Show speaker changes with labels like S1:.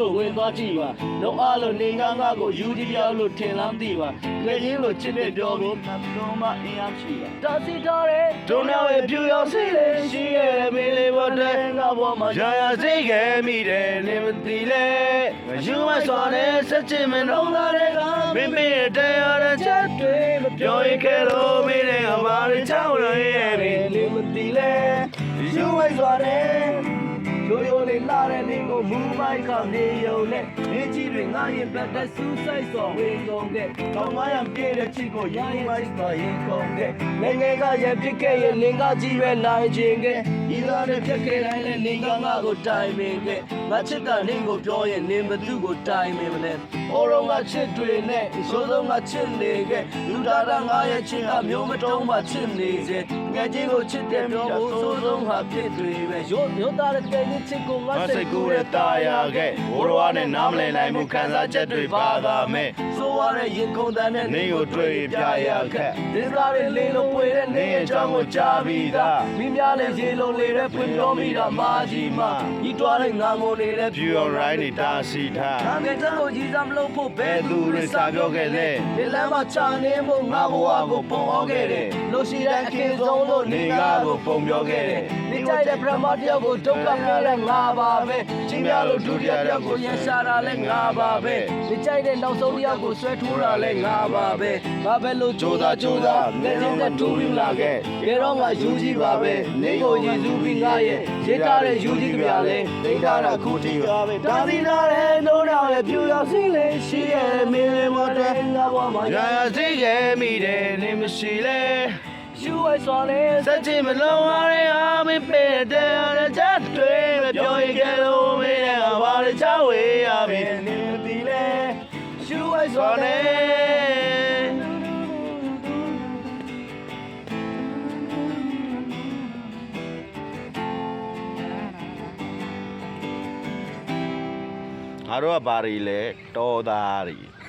S1: ဆိုဝင်သွားကြည့်ပါလုံးအားလို့နေငါငါကိုယူကြည့်ပြောလို့ထင်လားမသိပါငယ်ချင်းလိုချစ်တဲ့ပြောဖို့မလုံးမအင်အားရှိပါတာစီတော်တဲ့ဒုနာရဲ့ပြူရောက်စီလေးရှိရဲ့မင်းလေးဘောတဲ့ငါဘောမှာရာရာစိတ်ခဲမိတယ်နေမသိလဲယူမစွာနဲ့စက်ချင်မနှုံးသားတဲ့ကမင်းမင်းတရားတဲ့ချက်တွေမပြောရင်ခဲလို့မင်းနဲ့ဘာတွေချောင်းရရဲ့နေမသိလဲယူမစွာနဲ့ရိုးလေးလာတဲ့နေကိုမူမိုက်ခနေုံနဲ့အင်းကြီးတွေငါရင်ပတ်သက်စူးစိုက်စော်ဝင်ကုန်တဲ့ကောင်းမရံပြေးတဲ့ချစ်ကိုရရင်မိုက်စွာရင်ကုန်တဲ့ငယ်ငယ်ကရဖြစ်ခဲ့ရင်လင်ကကြီးပဲနိုင်ခြင်းကဤသားနဲ့ဖြစ်ခဲ့တိုင်းလဲလင်ကငါကိုတိုင်ပင်ခဲ့ငါချစ်တာလင်ကိုပြောရင်လင်ဘသူကိုတိုင်ပင်မလဲအိုရောငါချစ်တွေနဲ့ရိုးစုံငါချစ်နေခဲ့လူသားငါရဲ့ချစ်အမျိုးမတုံးမှချစ်နေစေငယ်ကြီးကိုချစ်တယ်ပြောဖို့ဆိုးဆုံးဟာဖြစ်တွေပဲရိုးသားတဲ့ကဲချစ်ကိုငါစိတ်ကူးတဲ့တာယာခဲ့ဘိုးတော်နဲ့နားမလည်နိုင်မှုခံစားချက်တွေပါကမဲ့ဆိုရတဲ့ရင်ခုန်တန်းတဲ့နေကိုတွေ့ပြရခဲ့ဒီစားတွေလေးလုံးပွေတဲ့နေအကြောင်းကိုကြားပြီးသားမိများလေးရေလုံးလေးတဲ့ဖွင့်ပြောမိတာမာကြီးမဤတွားတဲ့ငါငိုနေတဲ့ Pure Right နေတာစီထားငါငယ်တန်းကိုကြီးစားမလို့ဖို့ဘယ်သူတွေစာပြောခဲ့လဲဒီလမ်းမှာချာနေမို့ငါဘဝကိုပုံဟောခဲ့တယ်လို့ရှိတဲ့အခင်ဆုံးလို့နေငါကိုပုံပြောခဲ့တယ်နေကြတဲ့ပရမတယောက်ကိုဒုက္ခပြတဲ့ငါပါပဲချင်းများလို့ဒုတိယတယောက်ကိုရန်ရှာတာလဲငါပါပဲနေကြတဲ့နောက်ဆုံးတယောက်ကိုဆွဲထိုးတာလဲငါပါပဲငါပဲလို့ကြိုးစားငယ်ချင်းနဲ့တူယူလာခဲ့ကြတော့ငါယူကြည့်ပါပဲနေကိုရည်စူးပြီးငါရဲ့ရေးထားတဲ့ယူကြည့်ကြလဲနေထားတာခုတီပါပဲဒါစီနာတဲ့နိုးတော်ရဲ့ပြူရောက်စီလေးရှိရဲ့မင်းလေးမတဲ့ငါဘဝမှာရာရာစိတ်ခဲမိတယ်နေမရှိလဲယူဝိုင်းစွာနဲ့စက်ချင်မလုံးရတဲ့အားမပေးတဲ့ချက်တွေမပြောရင်ကြလို့မင်းနဲ့ဘာတွေချဝေးရပြီနေမသိလဲယူဝိုင်းစွာနဲ့ငါတို့ကဘာတွေလဲတော်သားတွေ